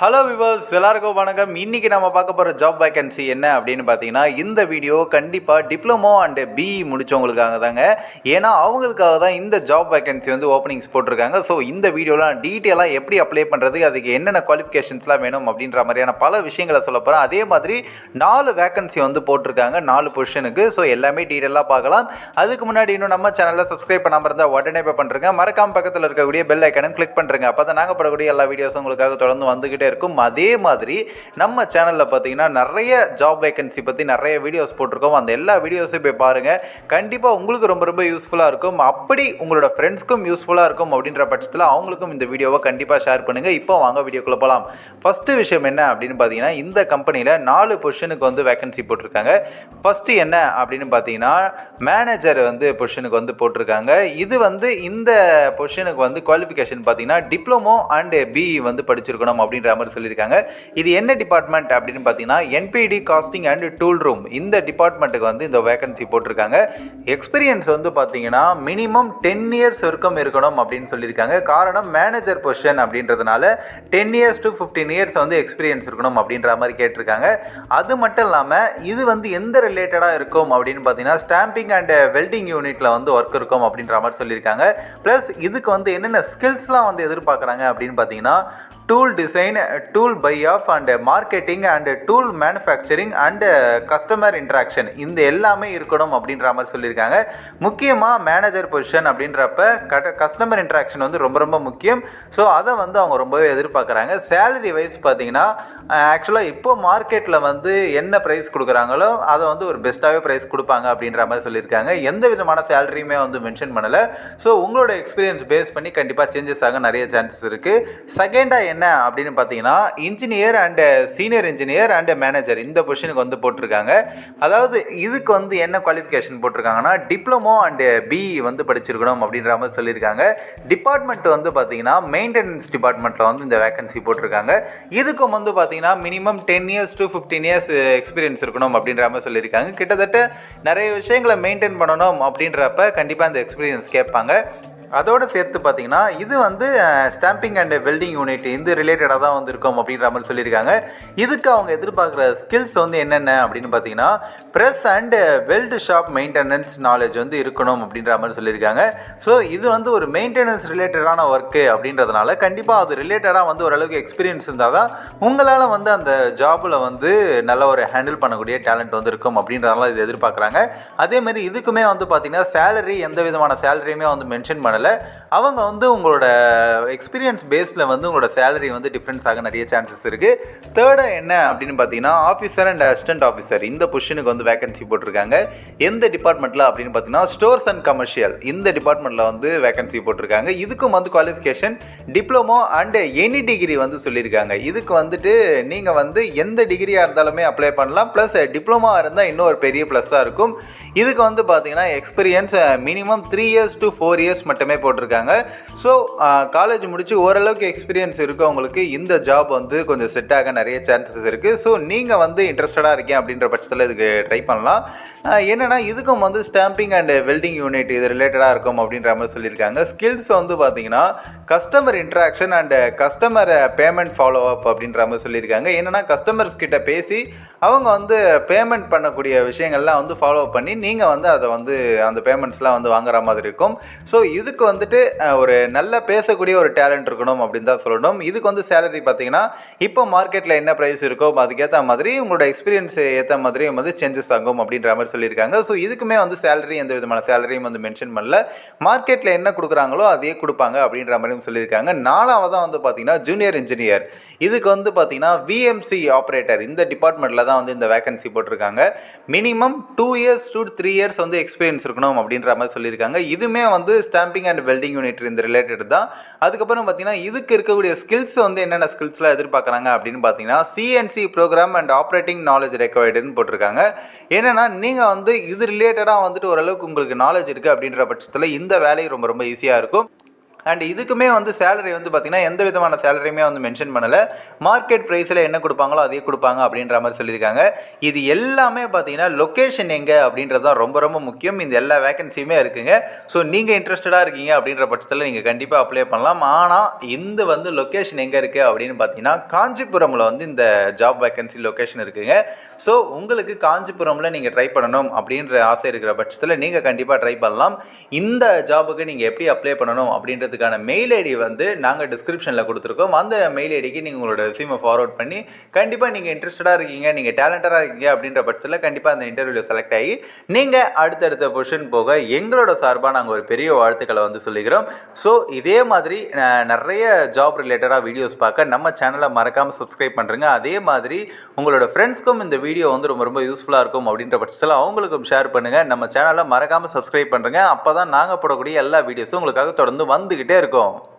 Hello viewers, எல்லாருக்கும் வணக்கம். இன்றைக்கி நம்ம பார்க்க போகிற ஜாப் வேக்கன்சி என்ன அப்படின்னு பார்த்தீங்கன்னா, இந்த வீடியோ கண்டிப்பாக டிப்ளமோ அண்டு பிஇ முடித்தவங்களுக்காக தாங்க. ஏன்னா அவங்களுக்காக தான் இந்த ஜாப் வேக்கன்சி வந்து ஓப்பனிங்ஸ் போட்டிருக்காங்க. ஸோ இந்த வீடியோலாம் டீட்டெயிலாக எப்படி அப்ளை பண்ணுறது, அதுக்கு என்னென்ன குவாலிஃபிகேஷன்ஸ்லாம் வேணும் அப்படின்ற மாதிரியான பல விஷயங்களை சொல்ல போகிறேன். அதே மாதிரி 4 வேக்கன்சி வந்து போட்டிருக்காங்க, 4 பொசிஷனுக்கு. ஸோ எல்லாமே டீட்டெயிலாக பார்க்கலாம். அதுக்கு முன்னாடி இன்னும் நம்ம சேனலில் சப்ஸ்கிரைப் பண்ணாமல் இருந்தால் உடனே போய் பண்ணுறேங்க. மறக்காம பக்கத்தில் இருக்கக்கூடிய பெல் ஐக்கனும் கிளிக் பண்ணுறேங்க. அப்போ தான் நாங்கள் போடக்கூடிய எல்லா வீடியோஸும் உங்களுக்காக தொடர்ந்து வந்துக்கிட்டே இருக்கும். அதே மாதிரி நம்ம சேனல்ல பார்த்தீங்கன்னா நிறைய ஜாப் வேகன்சி பற்றி நிறைய வீடியோஸ் போட்டிருக்கோம். அந்த எல்லா வீடியோஸையும் போய் பாருங்க. கண்டிப்பாக உங்களுக்கு ரொம்ப ரொம்ப யூஸ்ஃபுல்லாக இருக்கும். அப்படி உங்களோட ஃப்ரெண்ட்ஸ்க்கும் யூஸ்ஃபுல்லாக இருக்கும் அப்படின்ற பட்சத்தில் அவங்களுக்கும் இந்த வீடியோவை கண்டிப்பாக ஷேர் பண்ணுங்கள். இப்போ வாங்க வீடியோக்குள்ளே போகலாம். ஃபஸ்ட்டு விஷயம் என்ன அப்படின்னு பார்த்தீங்கன்னா, இந்த கம்பெனியில் 4 பொசிஷனுக்கு வந்து வேகன்சி போட்டிருக்காங்க. ஃபஸ்ட்டு என்ன அப்படின்னு பார்த்தீங்கன்னா, மேனேஜர் வந்து பொசிஷனுக்கு வந்து போட்டிருக்காங்க. இது வந்து இந்த பொசிஷனுக்கு வந்து குவாலிஃபிகேஷன் பார்த்தீங்கன்னா டிப்ளமோ அண்ட் பிஇ வந்து படிச்சிருக்கணும் அப்படின்ற மாதிரி சொல்லியிருக்காங்க. இது என்ன டிபார்ட்மெண்ட் அப்படின்னு பார்த்தீங்கன்னா, என்பிடி காஸ்டிங் அண்ட் டூல் ரூம், இந்த டிபார்ட்மெண்ட்டுக்கு வந்து இந்த வேகன்சி போட்டிருக்காங்க. எக்ஸ்பீரியன்ஸ் வந்து பார்த்தீங்கன்னா மினிமம் 10 இயர்ஸ் வரைக்கும் இருக்கணும் அப்படின்னு சொல்லியிருக்காங்க. காரணம் மேனேஜர் பொசிஷன் அப்படின்றதுனால 10 இயர்ஸ் டு 15 இயர்ஸ் வந்து எக்ஸ்பீரியன்ஸ் இருக்கணும் அப்படின்ற மாதிரி கேட்டிருக்காங்க. அது மட்டும் இல்லாமல் இது வந்து எந்த ரிலேட்டடாக இருக்கும் அப்படின்னு பார்த்தீங்கன்னா, ஸ்டாம்பிங் அண்ட் வெல்டிங் யூனிட்டில் வந்து ஒர்க் இருக்கும் அப்படின்ற மாதிரி சொல்லியிருக்காங்க. ப்ளஸ் இதுக்கு வந்து என்னென்ன ஸ்கில்ஸ்லாம் வந்து எதிர்பார்க்குறாங்க அப்படின்னு பார்த்தீங்கன்னா, tool design, tool buy off and marketing and tool manufacturing and customer interaction, இந்த எல்லாமே இருக்கணும் அப்படின்ற மாதிரி சொல்லியிருக்காங்க. முக்கியமாக மேனேஜர் பொசிஷன் அப்படின்றப்ப கஸ்டமர் இன்ட்ராக்ஷன் வந்து ரொம்ப ரொம்ப முக்கியம். ஸோ அதை வந்து அவங்க ரொம்பவே எதிர்பார்க்குறாங்க. சேலரி வைஸ் பார்த்தீங்கன்னா, ஆக்சுவலாக இப்போ மார்க்கெட்டில் வந்து என்ன ப்ரைஸ் கொடுக்குறாங்களோ அதை வந்து ஒரு பெஸ்ட்டாகவே ப்ரைஸ் கொடுப்பாங்க அப்படின்ற மாதிரி சொல்லியிருக்காங்க. எந்த விதமான சேலரியுமே வந்து மென்ஷன் பண்ணலை. ஸோ உங்களோட எக்ஸ்பீரியன்ஸ் பேஸ் பண்ணி கண்டிப்பாக சேஞ்சஸ் ஆக நிறைய சான்சஸ் இருக்குது. செகண்டாக என்ன அப்படின்னு பார்த்தீங்கன்னா, engineer and senior engineer and manager, இந்த பொசிஷனுக்கு வந்து போட்டிருக்காங்க. அதாவது இதுக்கு வந்து என்ன குவாலிஃபிகேஷன் போட்டிருக்காங்கன்னா, டிப்ளமோ அண்ட் பிஇ வந்து படிச்சிருக்கணும் அப்படின்ற மாதிரி சொல்லியிருக்காங்க. டிபார்ட்மெண்ட் வந்து பார்த்தீங்கன்னா மெயின்டெனன்ஸ் டிபார்ட்மெண்ட்டில் வந்து இந்த வேகன்சி போட்டிருக்காங்க. இதுக்கும் வந்து பார்த்தீங்கன்னா minimum 10 years to 15 years experience இருக்கணும் அப்படின்ற மாதிரி சொல்லியிருக்காங்க. கிட்டத்தட்ட நிறைய விஷயங்களை மெயின்டைன் பண்ணணும் அப்படின்றப்ப கண்டிப்பாக இந்த எக்ஸ்பீரியன்ஸ் கேட்பாங்க. அதோடு சேர்த்து பார்த்தீங்கன்னா, இது வந்து ஸ்டாம்பிங் அண்ட் வெல்டிங் யூனிட் இந்த ரிலேட்டடாக தான் வந்து இருக்கும் அப்படின்ற மாதிரி சொல்லியிருக்காங்க. இதுக்கு அவங்க எதிர்பார்க்குற ஸ்கில்ஸ் வந்து என்னென்ன அப்படின்னு பார்த்தீங்கன்னா, press and weld shop maintenance knowledge வந்து இருக்கணும் அப்படின்ற மாதிரி சொல்லியிருக்காங்க. ஸோ இது வந்து ஒரு மெயின்டெனன்ஸ் ரிலேட்டடான ஒர்க்கு அப்படின்றதுனால கண்டிப்பாக அது ரிலேட்டடாக வந்து ஓரளவுக்கு எக்ஸ்பீரியன்ஸ் இருந்தால் தான் உங்களால் வந்து அந்த ஜாபில் வந்து நல்ல ஒரு ஹேண்டில் பண்ணக்கூடிய டேலண்ட் வந்து இருக்கும் அப்படின்றதுனால இது எதிர்பார்க்குறாங்க. அதேமாதிரி இதுக்குமே வந்து பார்த்தீங்கன்னா சேலரி எந்த விதமான சேலரியுமே வந்து மென்ஷன் பண்ண அவங்க வந்து உங்களோட எக்ஸ்பீரியன்ஸ் பேஸில் வந்து உங்களோட சேலரி வந்து டிஃப்ரென்ஸ் ஆக நிறைய சான்சஸ் இருக்குது. தேர்டு என்ன அப்படின்னு பார்த்தீங்கன்னா, ஆஃபீஸர் அண்ட் அசிஸ்டன்ட் ஆஃபீஸர், இந்த பொசிஷனுக்கு வந்து வேகன்சி போட்டிருக்காங்க. எந்த டிபார்ட்மெண்ட்டில் அப்படின்னு பார்த்தீங்கன்னா, ஸ்டோர்ஸ் அண்ட் கமர்ஷியல், இந்த டிபார்ட்மெண்ட்டில் வந்து வேகன்சி போட்டிருக்காங்க. இதுக்கும் வந்து qualification diploma and any degree வந்து சொல்லியிருக்காங்க. இதுக்கு வந்துட்டு நீங்கள் வந்து எந்த டிகிரியாக இருந்தாலுமே அப்ளை பண்ணலாம். ப்ளஸ் டிப்ளமோ இருந்தால் இன்னும் ஒரு பெரிய ப்ளஸ்ஸாக இருக்கும். இதுக்கு வந்து பார்த்தீங்கன்னா experience minimum 3 years to 4 years மட்டுமே போட்டிருக்காங்க. ஸோ காலேஜ் முடிச்சு ஓரளவுக்கு எக்ஸ்பீரியன்ஸ் இருக்கவங்களுக்கு இந்த ஜாப் வந்து கொஞ்சம் செட் ஆக நிறைய சான்சஸ் இருக்குது. ஸோ நீங்கள் வந்து இன்ட்ரெஸ்டடாக இருக்கேன் அப்படின்ற பட்சத்தில் இதுக்கு ட்ரை பண்ணலாம். என்னென்னா இதுக்கும் வந்து ஸ்டாம்பிங் அண்ட் வெல்டிங் யூனிட் இது ரிலேட்டடாக இருக்கும் அப்படின்ற மாதிரி சொல்லியிருக்காங்க. ஸ்கில்ஸ் வந்து பார்த்தீங்கன்னா customer interaction and customer payment follow up அப்படின்ற மாதிரி சொல்லியிருக்காங்க. என்னென்னா கஸ்டமர்ஸ் கிட்ட பேசி அவங்க வந்து பேமெண்ட் பண்ணக்கூடிய விஷயங்கள்லாம் வந்து ஃபாலோ பண்ணி நீங்கள் வந்து அதை வந்து அந்த பேமெண்ட்ஸ்லாம் வந்து வாங்குற மாதிரி இருக்கும். ஸோ இதுக்கு வந்துட்டு ஒரு நல்ல பேசக்கூடிய ஒரு டேலண்ட் இருக்கணும் அப்படின்னு தான் சொல்லணும். இதுக்கு வந்து சேலரி பார்த்தீங்கன்னா இப்போ மார்க்கெட்டில் என்ன ப்ரைஸ் இருக்கோ அதுக்கேற்ற மாதிரி உங்களோட எக்ஸ்பீரியன்ஸ் ஏற்ற மாதிரி வந்து சேஞ்சஸ் ஆகும் அப்படின்ற மாதிரி சொல்லியிருக்காங்க. ஸோ இதுக்குமே வந்து சேலரி எந்த விதமான சேலரியும் வந்து மென்ஷன் பண்ணல. மார்க்கெட்டில் என்ன கொடுக்குறாங்களோ அதையே கொடுப்பாங்க அப்படின்ற மாதிரியும் சொல்லியிருக்காங்க. 4ஆவதாக வந்து பார்த்தீங்கன்னா ஜூனியர் இன்ஜினியர், இதுக்கு வந்து பார்த்தீங்கன்னா VMC ஆப்ரேட்டர், இந்த டிபார்ட்மெண்ட்டில் தான் வந்து இந்த வேகன்சி போட்டிருக்காங்க. மினிமம் 2 இயர்ஸ் டு 3 இயர்ஸ் வந்து எக்ஸ்பீரியன்ஸ் இருக்கணும் அப்படின்ற மாதிரி சொல்லியிருக்காங்க. இதுவுமே வந்து ஸ்டாம்பிங் அண்ட் வெல்டிங் யூனிட் இந்த ரிலேட்டட் தான். அதுக்கப்புறம் பார்த்தீங்கன்னா இதுக்கு இருக்கக்கூடிய ஸ்கில்ஸ் வந்து என்னென்ன ஸ்கில்ஸ்லாம் எதிர்பார்க்குறாங்க அப்படின்னு பார்த்தீங்கன்னா, CNC program and operating knowledge ரெக்வயர்டுன்னு போட்டிருக்காங்க. ஏன்னா நீங்கள் வந்து இது ரிலேட்டடாக வந்துட்டு ஓரளவுக்கு உங்களுக்கு நாலேஜ் இருக்குது அப்படின்ற பட்சத்தில் இந்த வேலை ரொம்ப ரொம்ப ஈஸியாக இருக்கும். அண்ட் இதுக்குமே வந்து சேலரி வந்து பார்த்திங்கன்னா எந்த விதமான சேலரியுமே வந்து மென்ஷன் பண்ணலை. மார்க்கெட் ப்ரைஸில் என்ன கொடுப்பாங்களோ அதே கொடுப்பாங்க அப்படின்ற மாதிரி சொல்லியிருக்காங்க. இது எல்லாமே பார்த்தீங்கன்னா லொக்கேஷன் எங்கே அப்படின்றது தான் ரொம்ப ரொம்ப முக்கியம். இந்த எல்லா வேகன்சியுமே இருக்குங்க. ஸோ நீங்கள் இன்ட்ரெஸ்டடாக இருக்கீங்க அப்படின்ற பட்சத்தில் நீங்கள் கண்டிப்பாக அப்ளை பண்ணலாம். ஆனால் இந்த வந்து லொக்கேஷன் எங்கே இருக்குது அப்படின்னு பார்த்தீங்கன்னா காஞ்சிபுரமில் வந்து இந்த ஜாப் வேகன்சி லொக்கேஷன் இருக்குங்க. ஸோ உங்களுக்கு காஞ்சிபுரமில் நீங்கள் ட்ரை பண்ணணும் அப்படின்ற ஆசை இருக்கிற பட்சத்தில் நீங்கள் கண்டிப்பாக ட்ரை பண்ணலாம். இந்த ஜாபுக்கு நீங்கள் எப்படி அப்ளை பண்ணணும் அப்படின்றதுக்கான மெயில் ஐடி வந்து நாங்கள் டிஸ்கிரிப்ஷனில் கொடுத்துருக்கோம். அந்த மெயில் ஐடிக்கு நீங்கள் உங்களோட ரெஸ்யூமை ஃபார்வர்ட் பண்ணி கண்டிப்பாக நீங்கள் இன்ட்ரெஸ்டடாக இருக்கீங்க, நீங்கள் டேலண்டடாக இருக்கீங்க அப்படின்ற பட்சத்தில் கண்டிப்பாக அந்த இன்டர்வியூவில் செலக்ட் ஆகி நீங்கள் அடுத்தடுத்த பொசிஷன் போக எங்களோட சார்பாக நாங்கள் ஒரு பெரிய வாழ்த்துக்களை வந்து சொல்லிக்கிறோம். ஸோ இதே மாதிரி நிறைய ஜாப் ரிலேட்டடாக வீடியோஸ் பார்க்க நம்ம சேனலை மறக்காமல் சப்ஸ்கிரைப் பண்ணுறேங்க. அதே மாதிரி உங்களோட ஃப்ரெண்ட்ஸ்க்கும் இந்த வீடியோ வந்து ரொம்ப ரொம்ப யூஸ்ஃபுல்லாக இருக்கும் அப்படின்ற பட்சத்தில் அவங்களுக்கும் ஷேர் பண்ணுங்கள். நம்ம சேனலை மறக்காமல் சப்ஸ்கிரைப் பண்ணுறேங்க. அப்போ தான் நாங்கள் போடக்கூடிய எல்லா வீடியோஸும் உங்களுக்காக தொடர்ந்து வந்துக்கிட்டே இருக்கும்.